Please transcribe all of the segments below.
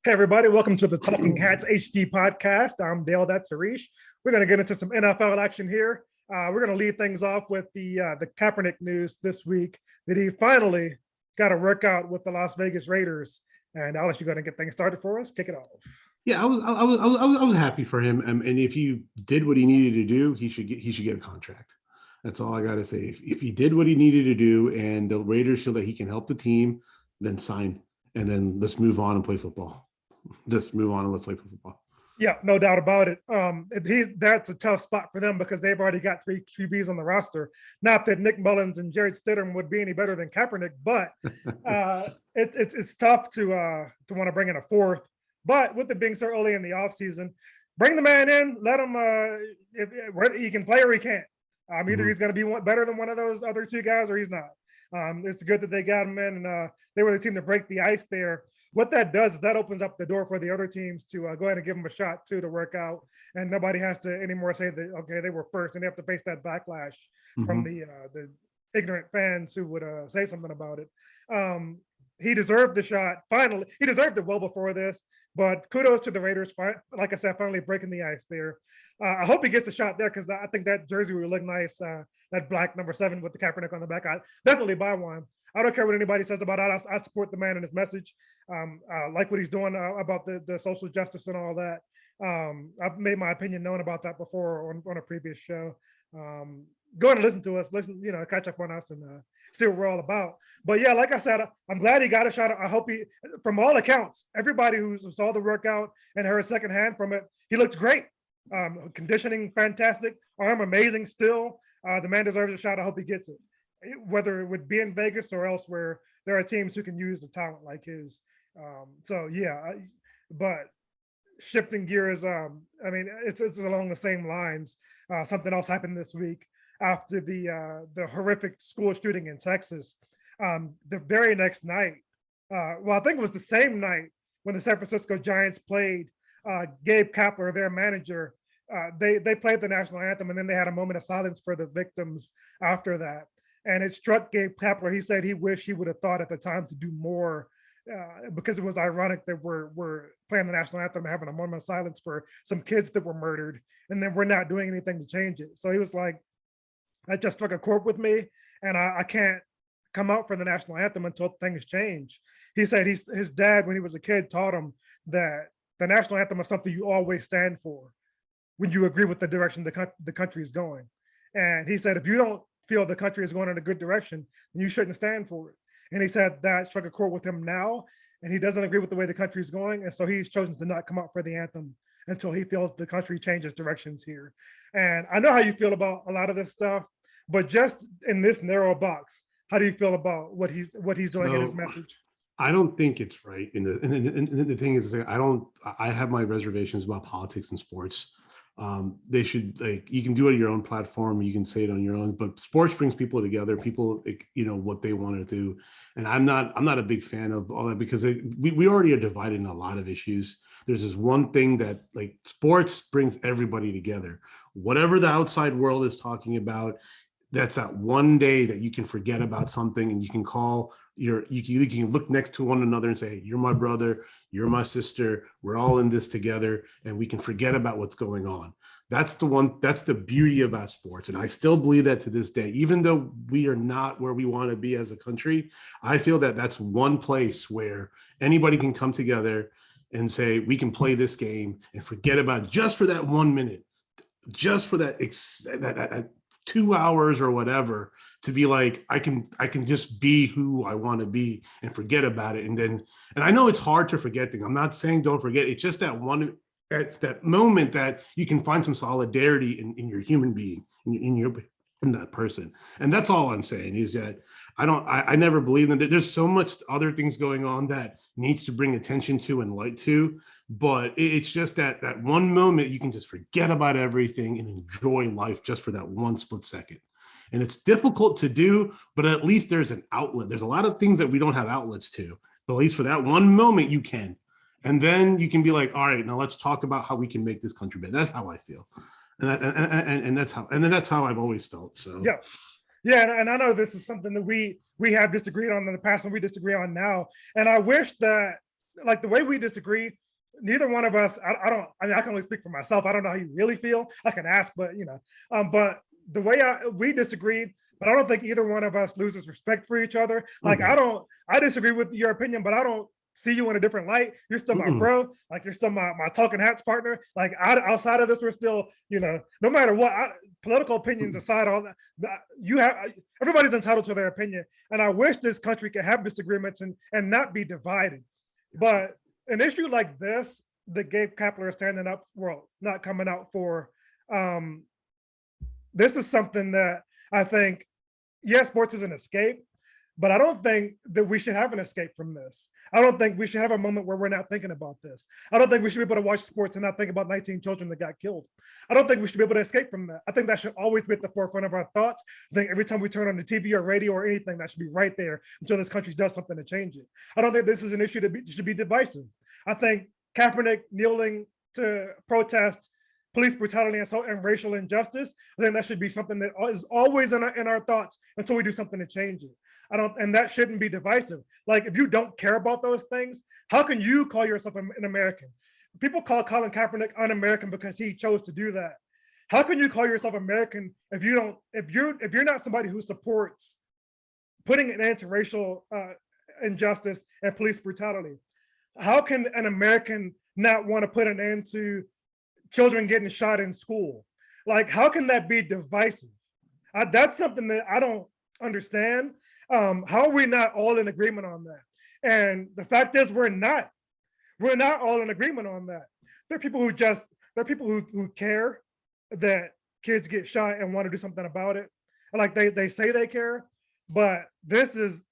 Hey, everybody, welcome to the Talking Hats HD podcast. I'm Dale, that's Harish. We're going to get into some NFL action here. We're going to lead things off with the Kaepernick news this week that he finally got a workout with the Las Vegas Raiders. And Alice, you're going to get things started for us. Kick it off. Yeah, I was happy for him, and if he did what he needed to do, he should get a contract. That's all I got to say. If he did what he needed to do, and the Raiders feel that he can help the team, then sign, and then let's move on and play football. Just move on and let's play football. Yeah, no doubt about it. That's a tough spot for them because they've already got three QBs on the roster. Not that Nick Mullins and Jared Stidham would be any better than Kaepernick, but it's tough to want to bring in a fourth. But with it being so early in the offseason, bring the man in, let him if he can play or he can't. Either he's going to be better than one of those other two guys or he's not. It's good that they got him in, and they were the team to break the ice there. What that does is that opens up the door for the other teams to go ahead and give them a shot too to work out, and nobody has to anymore say that okay they were first, and they have to face that backlash from the ignorant fans who would say something about it. He deserved the shot. Finally, he deserved it well before this. But kudos to the Raiders. Like I said, finally breaking the ice there. I hope he gets a shot there because I think that jersey would look nice. That black number 7 with the Kaepernick on the back. I definitely buy one. I don't care what anybody says about it. I support the man and his message. I like what he's doing about the social justice and all that. I've made my opinion known about that before on a previous show. Go and listen to us, catch up on us and see what we're all about. But yeah, like I said, I'm glad he got a shot. I hope from all accounts, everybody who saw the workout and heard secondhand from it, he looked great. Conditioning, fantastic. Arm, amazing still. The man deserves a shot. I hope he gets it. Whether it would be in Vegas or elsewhere, there are teams who can use a talent like his. But shifting gears, it's along the same lines. Something else happened this week after the horrific school shooting in Texas. The very next night, I think it was the same night when the San Francisco Giants played Gabe Kapler, their manager. They played the national anthem, and then they had a moment of silence for the victims after that. And it struck Gabe Kapler. He said he wished he would have thought at the time to do more because it was ironic that we're playing the national anthem, having a moment of silence for some kids that were murdered, and then we're not doing anything to change it. So he was like, that just struck a chord with me, and I can't come out for the national anthem until things change. He said his dad, when he was a kid, taught him that the national anthem is something you always stand for when you agree with the direction the country is going. And he said, if you don't feel the country is going in a good direction, then you shouldn't stand for it. And he said that struck a chord with him now, and he doesn't agree with the way the country is going. And so he's chosen to not come out for the anthem until he feels the country changes directions here. And I know how you feel about a lot of this stuff, but just in this narrow box, how do you feel about what he's doing in his message? I don't think it's right. And the thing is, I have my reservations about politics and sports. They should, you can do it on your own platform, you can say it on your own, but sports brings people together, people, what they want to do. And I'm not a big fan of all that because we already are divided in a lot of issues. There's this one thing that sports brings everybody together. Whatever the outside world is talking about, that's that one day that you can forget about something and you can call you can look next to one another and say, you're my brother, you're my sister, we're all in this together, and we can forget about what's going on. That's the beauty about sports. And I still believe that to this day, even though we are not where we want to be as a country, I feel that that's one place where anybody can come together and say, we can play this game and forget about it just for that 1 minute, just for that 2 hours or whatever, to be like, I can just be who I want to be and forget about it. And I know it's hard to forget things. I'm not saying don't forget. It's just that that moment that you can find some solidarity in your human being, in that person. And that's all I'm saying is that I never believe that there's so much other things going on that needs to bring attention to and light to, but it's just that one moment you can just forget about everything and enjoy life just for that one split second. And it's difficult to do, but at least there's an outlet. There's a lot of things that we don't have outlets to, but at least for that one moment you can. And then you can be like, all right, now let's talk about how we can make this country better. That's how I feel. And that's how I've always felt. So yeah, and I know this is something that we have disagreed on in the past and we disagree on now. And I wish that like the way we disagree, neither one of us, I mean, I can only speak for myself. I don't know how you really feel. I can ask, but but the way we disagree, but I don't think either one of us loses respect for each other. Like, I disagree with your opinion, but I don't see you in a different light. You're still my bro. Like, you're still my talking hats partner. Like, outside of this, we're still, no matter what, political opinions aside, all that, everybody's entitled to their opinion. And I wish this country could have disagreements and not be divided. But an issue like this, the Gabe Kapler is standing up, well, not coming out for, this is something that I think, yes, sports is an escape, but I don't think that we should have an escape from this. I don't think we should have a moment where we're not thinking about this. I don't think we should be able to watch sports and not think about 19 children that got killed. I don't think we should be able to escape from that. I think that should always be at the forefront of our thoughts. I think every time we turn on the TV or radio or anything, that should be right there until this country does something to change it. I don't think this is an issue that should be divisive. I think Kaepernick kneeling to protest police brutality and racial injustice, I think that should be something that is always in our thoughts until we do something to change it. And that shouldn't be divisive. Like, if you don't care about those things, how can you call yourself an American? People call Colin Kaepernick un-American because he chose to do that. How can you call yourself American if you're not somebody who supports putting an end to racial injustice and police brutality? How can an American not want to put an end to children getting shot in school? Like, how can that be divisive? That's something that I don't understand. How are we not all in agreement on that? And the fact is, we're not all in agreement on that. There are people who care that kids get shot and want to do something about it. And like they say they care, but this is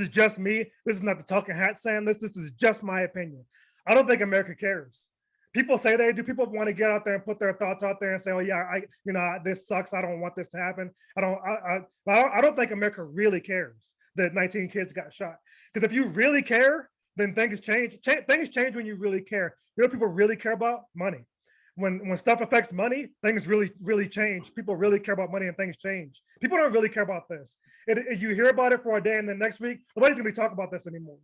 just me. This is not the talking hat saying this. This is just my opinion. I don't think America cares. People say they do. People want to get out there and put their thoughts out there and say, "Oh yeah, this sucks. I don't want this to happen." I don't think America really cares that 19 kids got shot. Because if you really care, then things change. Things change when you really care. You know what people really care about? Money. When stuff affects money, things really change. People really care about money and things change. People don't really care about this. You hear about it for a day and then next week, nobody's gonna be talking about this anymore.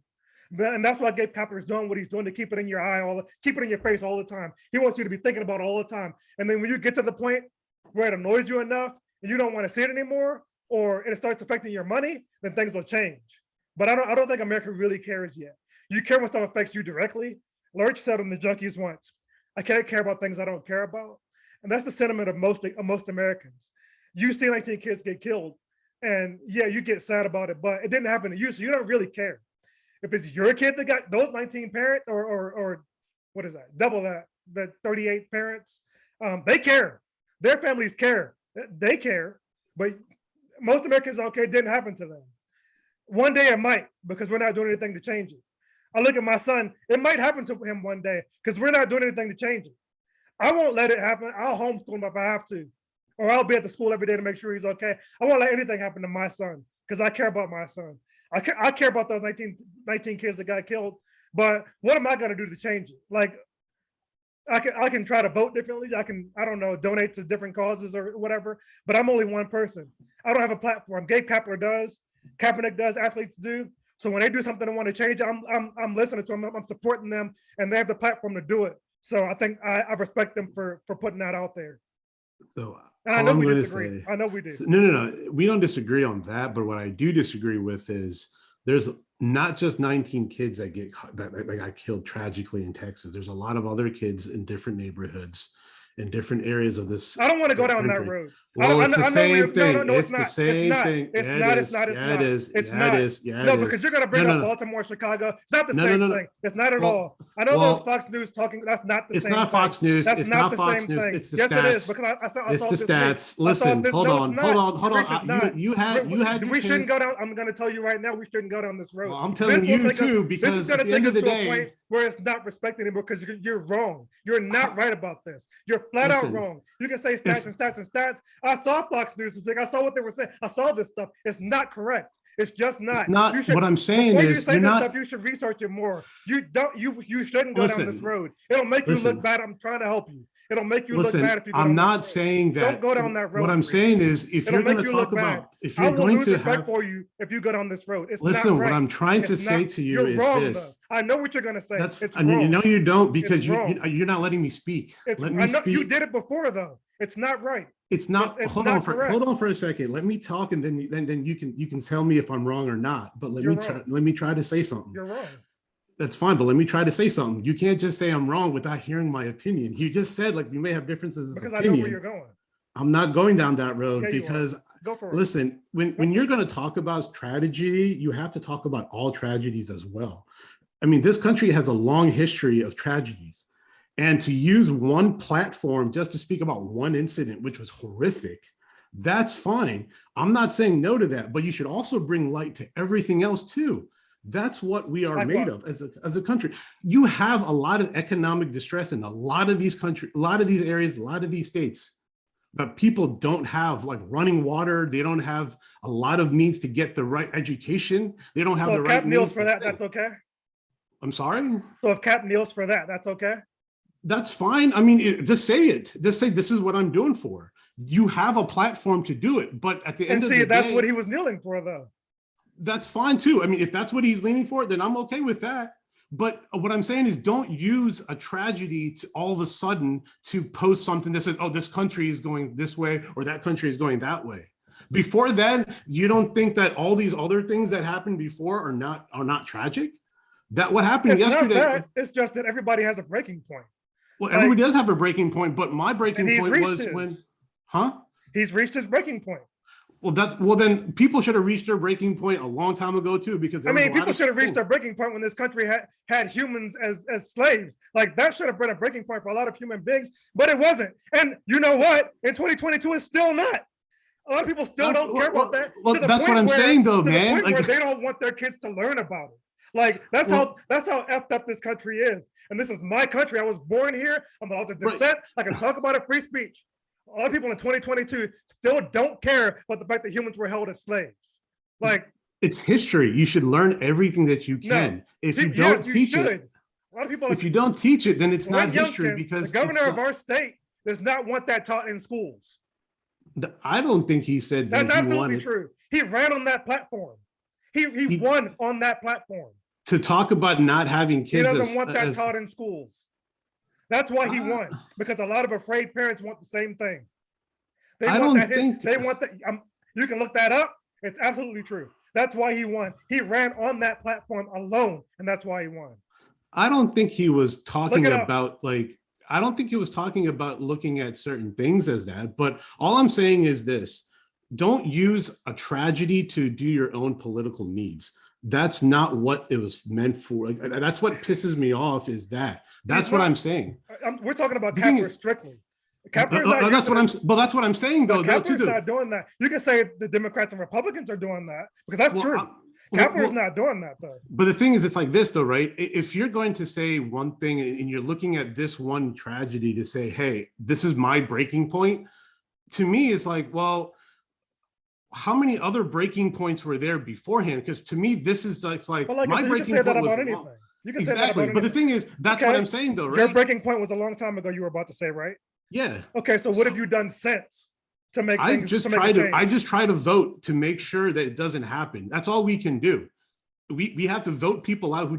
And that's why Gabe Kapler is doing what he's doing, to keep it in your eye, keep it in your face all the time. He wants you to be thinking about it all the time. And then when you get to the point where it annoys you enough and you don't want to see it anymore, or it starts affecting your money, then things will change. But I don't think America really cares yet. You care when stuff affects you directly. Lurch said on the Junkies once, "I can't care about things I don't care about." And that's the sentiment of most Americans. You see 19 kids get killed, and yeah, you get sad about it, but it didn't happen to you, so you don't really care. If it's your kid that got those 19 parents, or what is that? Double that, the 38 parents, they care. Their families care. They care, but most Americans don't care. It didn't happen to them. One day it might, because we're not doing anything to change it. I look at my son, it might happen to him one day because we're not doing anything to change it. I won't let it happen. I'll homeschool him if I have to, or I'll be at the school every day to make sure he's okay. I won't let anything happen to my son because I care about my son. I care about those 19 kids that got killed, but what am I going to do to change it? Like, I can try to vote differently. I don't know, donate to different causes or whatever, but I'm only one person. I don't have a platform. Gabe Kapler does, Kaepernick does, athletes do. So when they do something and want to change it, I'm listening to them, I'm supporting them, and they have the platform to do it. So I think I respect them for putting that out there. So and I know we disagree. I know we do. No. We don't disagree on that. But what I do disagree with is there's not just 19 kids that got killed tragically in Texas. There's a lot of other kids in different neighborhoods, in different areas of this. I don't want to go down that road. Well, it's the same thing. No, it's the same thing. It's not. No, because you're going to bring up Baltimore, Chicago. It's not the same thing. It's not at all. I know those Fox News talking. That's not the same thing. It's not Fox News. It's not Fox News. It's the stats. Yes, it is. Because I saw it's the stats. Listen, hold on. You had. We shouldn't go down. I'm going to tell you right now. We shouldn't go down this road. Well, I'm telling you too, because at the end of the day, where it's not respected anymore because you're wrong. You're not right about this. You're flat out wrong. You can say stats and stats and stats. I saw Fox News. I saw what they were saying. I saw this stuff. It's not correct. It's just not. It's not. What I'm saying is, you say this stuff, you should research it more. You shouldn't go down this road. It'll make you look bad. I'm trying to help you. It'll make you look Listen, bad if you go I'm down not that road. saying that. Don't go down that road. What I'm saying is, if It'll you're going make to you look talk bad. about, if I you're will going lose to respect have, for you if you go down this road. It's listen, not right. what I'm trying to It's say not, to you you're is wrong, this. though. I know what you're going to say. That's, it's and wrong. you know you don't, because It's wrong. you're not letting me speak. Let I me know you speak. did it before, though. It's not right. It's not. It's hold not on correct. for a second. Let me talk, and then you can tell me if I'm wrong or not. But You're wrong. let me try to say something. You're wrong. That's fine, but let me try to say something. You can't just say I'm wrong without hearing my opinion. You just said like we may have differences of Because opinion. I know where you're going. I'm not going down that road Yeah, because go for it. listen, when you're going to talk about tragedy, you have to talk about all tragedies as well. I mean, this country has a long history of tragedies, and to use one platform just to speak about one incident, which was horrific, that's fine. I'm not saying no to that, but you should also bring light to everything else too. That's what we are made of as a country. You have a lot of economic distress in a lot of these countries, a lot of these areas, a lot of these states. But people don't have like running water. They don't have a lot of means to get the right education. They don't have the right means. So if Cap kneels means for that, that's okay? I'm sorry? So if Cap kneels for that, that's okay? That's fine. I mean, just say it. Just say, this is what I'm doing for. You have a platform to do it. But at the end of the day— that's what he was kneeling for, though. That's fine too. I mean, if that's what he's leaning for, then I'm okay with that. But what I'm saying is, don't use a tragedy to all of a sudden to post something that says, oh, this country is going this way or that country is going that way. Before then, you don't think that all these other things that happened before are not tragic? That what happened yesterday— not that. It's just that everybody has a breaking point. Well, everybody does have a breaking point, but my breaking point was he's reached his breaking point. Well, then people should have reached their breaking point a long time ago too, because people should have reached their breaking point when this country had humans as slaves. Like that should have been a breaking point for a lot of human beings, but it wasn't. And you know what? In 2022, it's still not. A lot of people still don't care about that. Well, that's what I'm saying, though, man. To the point where they don't want their kids to learn about it. Like that's how effed up this country is. And this is my country. I was born here. I'm allowed to dissent. I can talk about it, free speech. A lot of people in 2022 still don't care about the fact that humans were held as slaves. Like, it's history. You should learn everything that you can. If you don't teach it, a lot of people. If you don't teach it, then it's not history, because the governor of our state does not want that taught in schools. I don't think he said that. That's absolutely true. He ran on that platform. He won on that platform. To talk about not having kids. He doesn't want that taught in schools. That's why he won, because a lot of afraid parents want the same thing. They want that. You can look that up. It's absolutely true. That's why he won. He ran on that platform alone, and that's why he won. I don't think he was talking about I don't think he was talking about looking at certain things as that. But all I'm saying is this: don't use a tragedy to do your own political needs. That's not what it was meant for. That's what pisses me off. That's what I'm saying. We're talking about Kapler strictly. That's what I'm saying, though. Kapler's not doing that. You can say the Democrats and Republicans are doing that, because that's true. Kapler's not doing that, though. But the thing is, it's like this, though, right? If you're going to say one thing and you're looking at this one tragedy to say, hey, this is my breaking point, to me, it's like, well, how many other breaking points were there beforehand? Because to me, this is like my breaking point was anything. You can say that about anything. But the thing is, that's what I'm saying, though, right? Your breaking point was a long time ago. You were about to say, right? Yeah. Okay, so what have you done since to make things? I just try to vote to make sure that it doesn't happen. That's all we can do. We have to vote people out who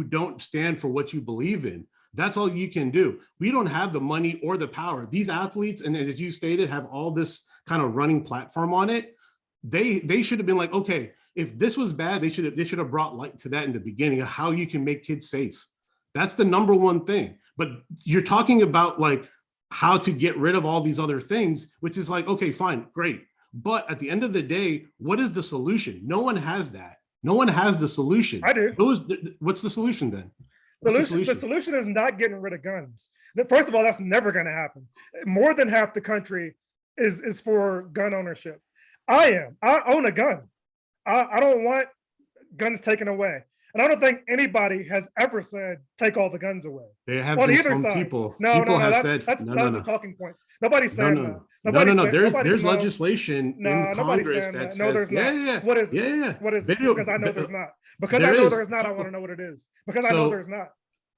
don't stand for what you believe in. That's all you can do. We don't have the money or the power. These athletes, and as you stated, have all this kind of running platform on it. They should have been like, okay, if this was bad, they should have brought light to that in the beginning of how you can make kids safe. That's the number one thing. But you're talking about like how to get rid of all these other things, which is like, okay, fine, great. But at the end of the day, what is the solution? No one has that. No one has the solution. I do. What's the solution then? The solution is not getting rid of guns. First of all, that's never going to happen. More than half the country is for gun ownership. I own a gun. I don't want guns taken away. And I don't think anybody has ever said, take all the guns away. They have on either side. People have said, that's the talking points. Nobody's saying that. No. There's legislation in Congress that says, no, there's not. Yeah. What is it? What is it? Because I know there's not. Because I know there's not, I want to know what it is. Because I know there's not.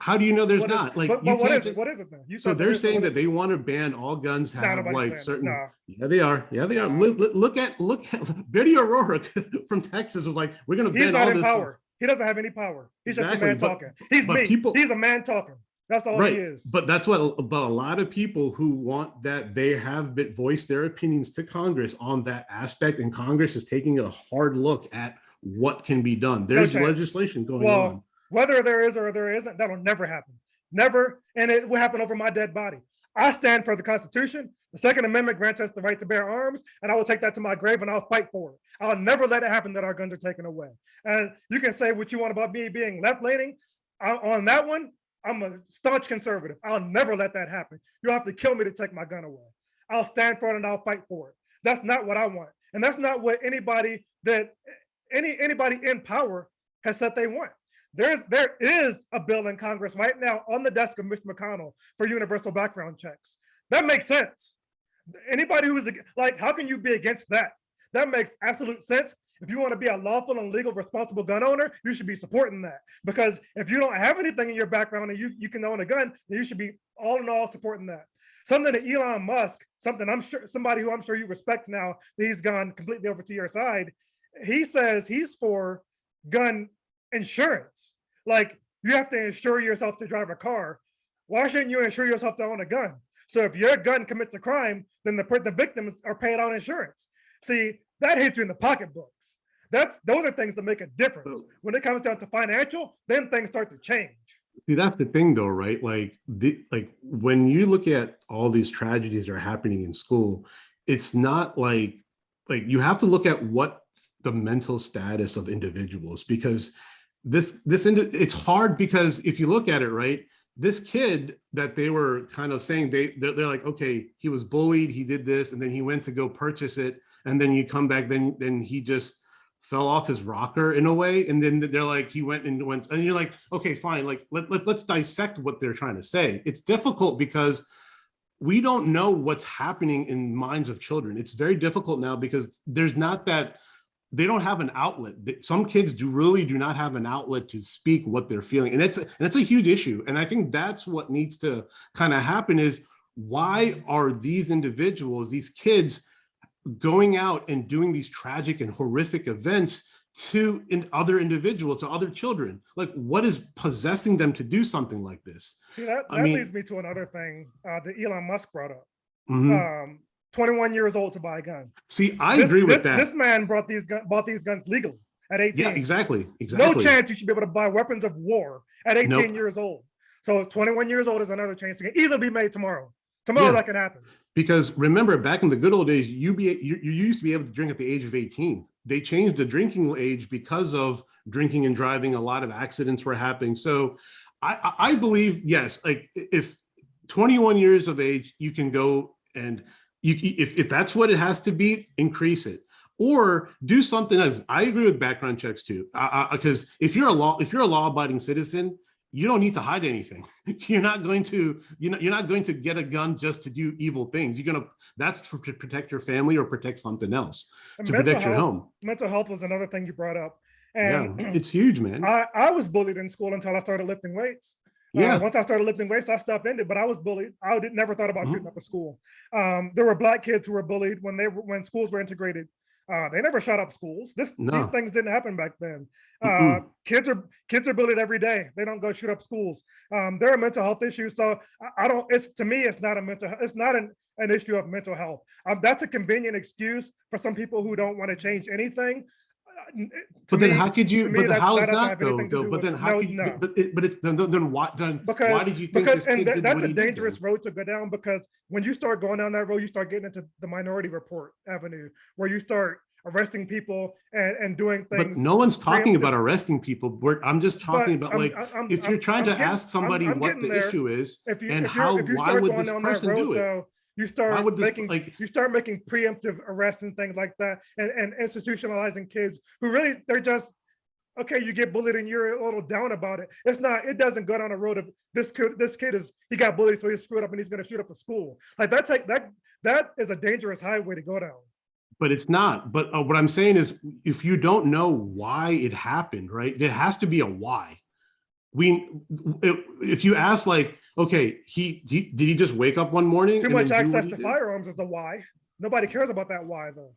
How do you know there's What is, not? Like, but you what can't is it? just. What is it then? You So said there they're is, so saying what that is it? they want to ban all guns No, have nobody's like saying that. certain. No, Yeah, they are. Yeah, they are. no. Look at Betty O'Rourke from Texas is like, we're going to He's ban not all in this stuff. power. He doesn't have any power. He's just a Exactly, man talking. He's but me. people. He's a man talking. That's all he Right. is. But that's what, but a lot of people who want that, they have been voiced their opinions to Congress on that aspect. And Congress is taking a hard look at what can be done. No There's chance. legislation going on. Well, whether there is or there isn't, that'll never happen. Never. And it will happen over my dead body. I stand for the Constitution. The Second Amendment grants us the right to bear arms, and I will take that to my grave and I'll fight for it. I'll never let it happen that our guns are taken away. And you can say what you want about me being left leaning. On that one, I'm a staunch conservative. I'll never let that happen. You'll have to kill me to take my gun away. I'll stand for it and I'll fight for it. That's not what I want. And that's not what anybody in power has said they want. There is a bill in Congress right now on the desk of Mitch McConnell for universal background checks. That makes sense. Anybody who's like, how can you be against that? That makes absolute sense. If you want to be a lawful and legal responsible gun owner, you should be supporting that. Because if you don't have anything in your background and you can own a gun, then you should be all in all supporting that. Something that Elon Musk, somebody who I'm sure you respect now, that he's gone completely over to your side. He says he's for gun insurance. Like, you have to insure yourself to drive a car. Why shouldn't you insure yourself to own a gun? So if your gun commits a crime, then the victims are paid out insurance. See, that hits you in the pocketbooks. Those are things that make a difference. When it comes down to financial, then things start to change. See, that's the thing though, right? Like when you look at all these tragedies that are happening in school, it's not like you have to look at what the mental status of individuals, because it's hard, because if you look at it, right, this kid that they were kind of saying, they're like, okay, he was bullied, he did this, and then he went to go purchase it, and then you come back, then he just fell off his rocker in a way, and then they're like, he went, and you're like, okay, fine, like let's dissect what they're trying to say. It's difficult because we don't know what's happening in minds of children. It's very difficult now because there's not that. They don't have an outlet. Some kids really do not have an outlet to speak what they're feeling. And it's a huge issue. And I think that's what needs to kind of happen is, why are these individuals, these kids, going out and doing these tragic and horrific events to other individuals, to other children? Like, what is possessing them to do something like this? See, that leads me to another thing that Elon Musk brought up. Mm-hmm. 21 years old to buy a gun. See, I agree with that. This man bought these guns legally at 18. Yeah, exactly. No chance you should be able to buy weapons of war at 18 years old. So 21 years old is another chance to easily be made tomorrow. That can happen. Because remember, back in the good old days, you used to be able to drink at the age of 18. They changed the drinking age because of drinking and driving. A lot of accidents were happening. So I believe, yes, like if 21 years of age, you can go and if that's what it has to be, increase it or do something else. I agree with background checks too, because if you're a law-abiding citizen, you don't need to hide anything. You're not going to get a gun just to do evil things. That's to protect your family or protect something else, to protect your home. Mental health was another thing you brought up. And yeah, it's huge, man. I was bullied in school until I started lifting weights. Yeah. Once I started lifting weights, I stopped ended, but I was bullied. I never thought about shooting up a school. There were Black kids who were bullied when schools were integrated. They never shut up schools. These things didn't happen back then. Kids are bullied every day. They don't go shoot up schools. There are mental health issues. So to me, it's not an issue of mental health. That's a convenient excuse for some people who don't want to change anything. But then how could you? But how is that though? But then how could you? But it's then why? Why did you think? Because that's a dangerous road to go down. Because when you start going down that road, you start getting into the Minority Report avenue, where you start arresting people and doing things. But no one's talking about arresting people. I'm just talking about if you're trying to ask somebody what the issue is and how. Why would this person do it? You start making preemptive arrests and things like that, and institutionalizing kids who really, they're just, okay, you get bullied and you're a little down about it. It doesn't go down the road of this kid he got bullied, so he's screwed up and he's going to shoot up a school. Like that is a dangerous highway to go down. But it's not. But what I'm saying is, if you don't know why it happened, right, there has to be a why. if you ask like, okay, did he just wake up one morning? Too much access to firearms is the why. Nobody cares about that why though.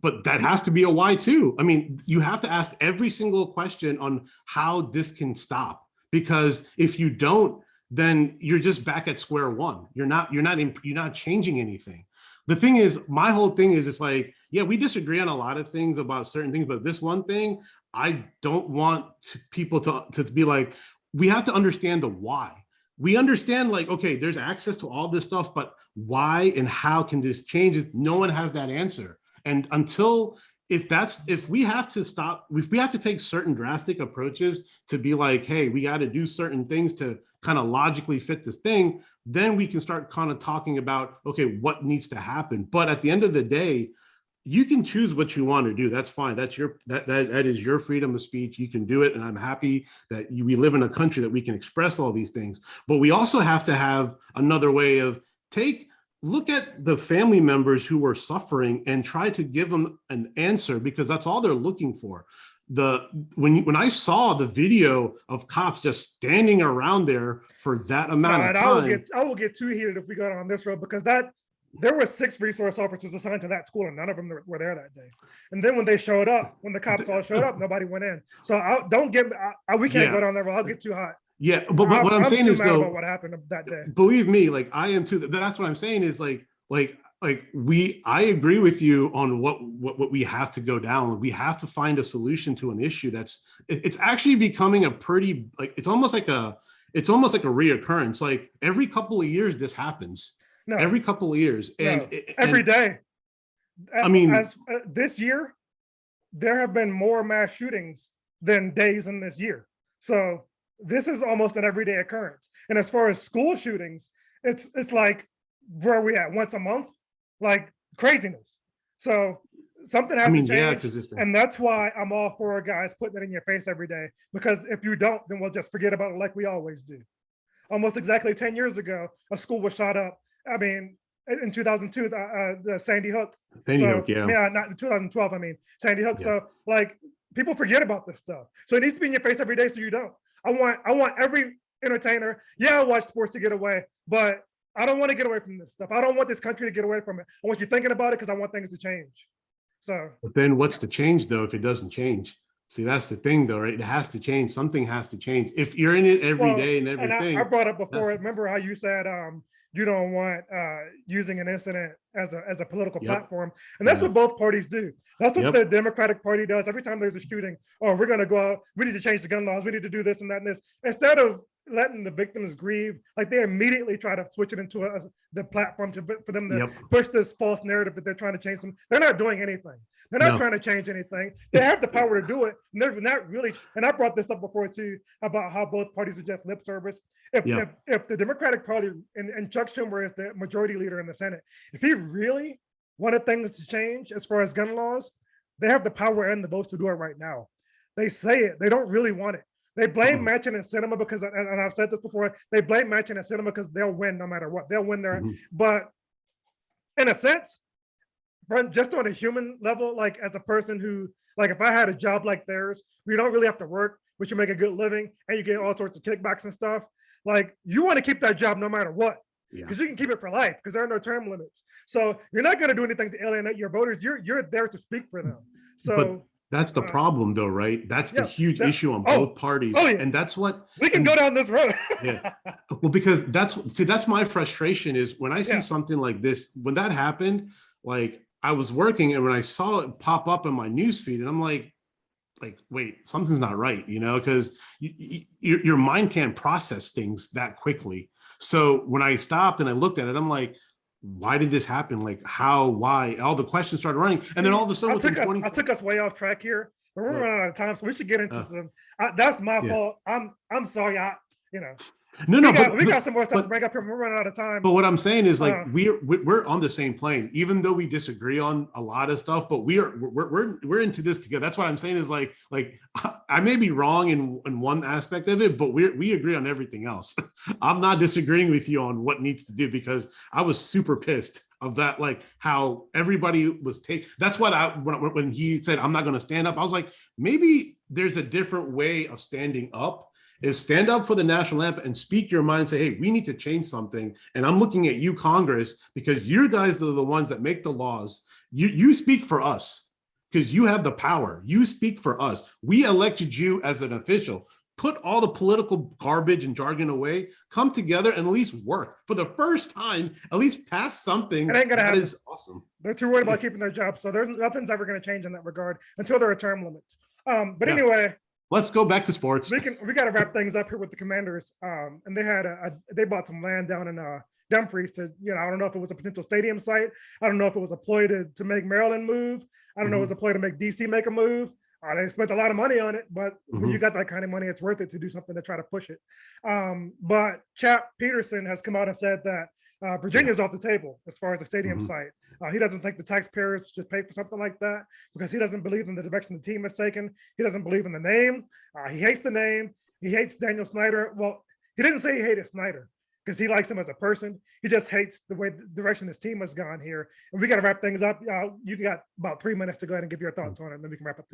But that has to be a why too. I mean, you have to ask every single question on how this can stop, because if you don't, then you're just back at square one. You're not changing anything. The thing is, my whole thing is, it's like, yeah, we disagree on a lot of things about certain things, but this one thing, I don't want people to be like, we have to understand the why. We understand like, okay, there's access to all this stuff, but why and how can this change? No one has that answer. And until, if we have to take certain drastic approaches to be like, hey, we got to do certain things to kind of logically fit this thing, then we can start kind of talking about, okay, what needs to happen. But at the end of the day, you can choose what you want to do. That's fine. That's that is your freedom of speech. You can do it. And I'm happy that we live in a country that we can express all these things. But we also have to have another way of look at the family members who were suffering and try to give them an answer, because that's all they're looking for. When I saw the video of cops just standing around there for that amount of time, I will get too heated if we go down this road, because there were 6 resource officers assigned to that school and none of them were there that day. And then when they showed up, when the cops all showed up, nobody went in. So we can't go down there. I'll get too hot. Yeah, but what I'm saying is, though, about what happened that day. Believe me, like I am too. But that's what I'm saying is like I agree with you on what we have to go down. We have to find a solution to an issue it's actually becoming a pretty, like, it's almost like a reoccurrence. Like every couple of years this happens. No, every couple of years, and every day. I mean, this year there have been more mass shootings than days in this year. So this is almost an everyday occurrence. And as far as school shootings, it's like, where are we at? Once a month? Like craziness. So something has to change. Yeah, and that's why I'm all for guys putting it in your face every day. Because if you don't, then we'll just forget about it like we always do. Almost exactly 10 years ago, a school was shot up. I mean, in 2002, the Sandy Hook. Yeah, not 2012. I mean, Sandy Hook. Yeah. So like, people forget about this stuff. So it needs to be in your face every day, so you don't. I want every entertainer. Yeah, I watch sports to get away, but I don't want to get away from this stuff. I don't want this country to get away from it. I want you thinking about it because I want things to change. So. But then, what's the change though if it doesn't change? See, that's the thing though, right? It has to change. Something has to change. If you're in it every day and everything. And I brought up before. Remember how you said you don't want using an incident as a political platform, and that's what both parties do. That's what the Democratic Party does every time there's a shooting. Oh, we're going to go out. We need to change the gun laws. We need to do this and that and this. Instead of letting the victims grieve, like they immediately try to switch it into the platform for them to push this false narrative that they're trying to change them. They're not doing anything. They're not trying to change anything. They have the power to do it. And they're not really. And I brought this up before too about how both parties are just lip service. If the Democratic Party and Chuck Schumer is the majority leader in the Senate, if he really wanted things to change as far as gun laws, they have the power and the votes to do it right now. They say it. They don't really want it. They blame Manchin and Sinema because, and I've said this before, they blame Manchin and Sinema because they'll win no matter what. They'll win there. But in a sense, just on a human level, like as a person who, like if I had a job like theirs, we don't really have to work, but you make a good living and you get all sorts of kickbacks and stuff. Like you want to keep that job no matter what, because you can keep it for life because there are no term limits. So you're not going to do anything to alienate your voters. You're there to speak for them. So that's the problem though, right? That's the huge issue on both parties. And that's what we can go down this road. Well, because that's my frustration is when I see something like this, when that happened, like I was working and when I saw it pop up in my newsfeed and I'm like, wait, something's not right, because your mind can't process things that quickly. So when I stopped and I looked at it, I'm like, why did this happen? Like how, why? All the questions started running. And then all of a sudden, I took us way off track here. But we're running out of time, so we should get into some. That's my fault. I'm sorry. We got some more stuff to bring up here. We're running out of time. But what I'm saying is, like, we're on the same plane, even though we disagree on a lot of stuff. But we're into this together. That's what I'm saying is like I may be wrong in one aspect of it, but we agree on everything else. I'm not disagreeing with you on what needs to do because I was super pissed of that, like how everybody was taking. That's what when he said I'm not going to stand up, I was like, maybe there's a different way of standing up. is stand up for the national anthem and speak your mind and say, hey, we need to change something. And I'm looking at you, Congress, because you guys are the ones that make the laws. You speak for us because you have the power. You speak for us. We elected you as an official. Put all the political garbage and jargon away, come together and at least work for the first time, at least pass something It ain't gonna that happen. is awesome. They're too worried about keeping their jobs. So there's nothing's ever going to change in that regard until there are term limits. But anyway, let's go back to sports. We got to wrap things up here with the Commanders. And they had they bought some land down in Dumfries to, I don't know if it was a potential stadium site. I don't know if it was a ploy to make Maryland move. I don't know if it was a ploy to make DC make a move. They spent a lot of money on it, but when you got that kind of money, it's worth it to do something to try to push it. But Chap Peterson has come out and said that Virginia's off the table as far as the stadium site. He doesn't think the taxpayers should pay for something like that because he doesn't believe in the direction the team has taken. He doesn't believe in the name. He hates the name. He hates Daniel Snyder. Well, he didn't say he hated Snyder because he likes him as a person. He just hates the way the direction his team has gone here. And we got to wrap things up. You got about 3 minutes to go ahead and give your thoughts on it, and then we can wrap up.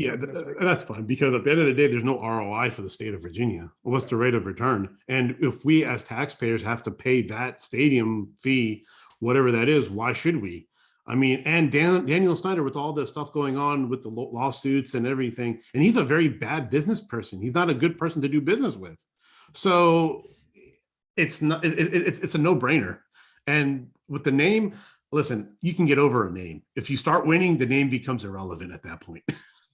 That's fine, because at the end of the day, there's no ROI for the state of Virginia. What's the rate of return? And if we as taxpayers have to pay that stadium fee, whatever that is, why should we? I mean, and Daniel Snyder, with all this stuff going on with the lawsuits and everything, and he's a very bad business person. He's not a good person to do business with. So it's not, it's a no-brainer. And with the name, listen, you can get over a name. If you start winning, the name becomes irrelevant at that point.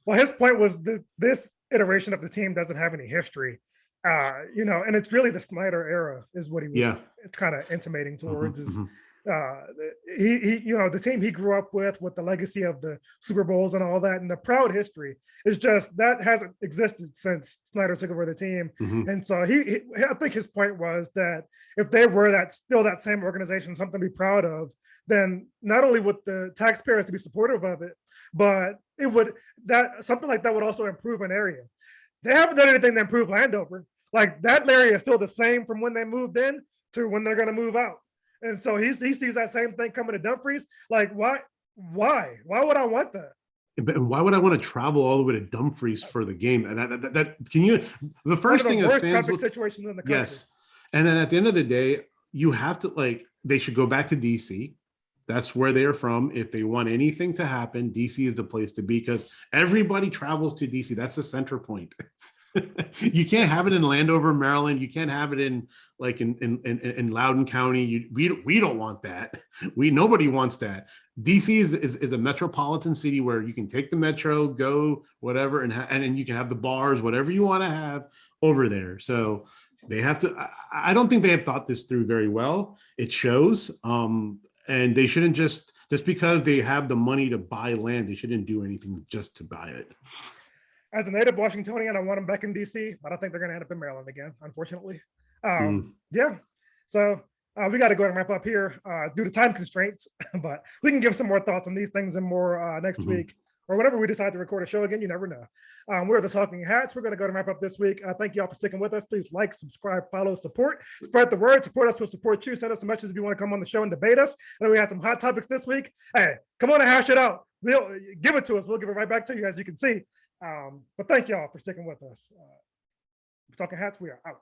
Well, his point was this iteration of the team doesn't have any history, and it's really the Snyder era is what he was kind of intimating towards. The team he grew up with the legacy of the Super Bowls and all that, and the proud history is just that hasn't existed since Snyder took over the team. And so I think his point was that if they were that same organization, something to be proud of, then not only would the taxpayers to be supportive of it, but something like that would also improve an area. They haven't done anything to improve Landover. Like that area is still the same from when they moved in to when they're going to move out. And so he sees that same thing coming to Dumfries. Like, why would I want that? And why would I want to travel all the way to Dumfries for the game? That can you? The first thing is traffic situations in the country. Yes, and then at the end of the day, you have to they should go back to DC. That's where they are from. If they want anything to happen, DC is the place to be because everybody travels to DC. That's the center point. You can't have it in Landover, Maryland. You can't have it in Loudoun County. We don't want that. Nobody wants that. DC is a metropolitan city where you can take the metro, go whatever, and then you can have the bars, whatever you want to have over there. So they have to. I don't think they have thought this through very well. It shows. And they shouldn't just because they have the money to buy land, they shouldn't do anything just to buy it. As a native Washingtonian, I want them back in DC. I don't think they're going to end up in Maryland again, unfortunately. Yeah. So we got to go ahead and wrap up here due to time constraints, but we can give some more thoughts on these things and more next week or whenever we decide to record a show again. You never know. We're the Talking Hats. We're going to go and wrap up this week. Thank you all for sticking with us. Please like, subscribe, follow, support, spread the word, support us, we'll support you. Send us some messages if you want to come on the show and debate us. And then we have some hot topics this week. Hey, come on and hash it out. We'll give it to us. We'll give it right back to you, as you can see. But thank y'all for sticking with us. Talking Hats, we are out.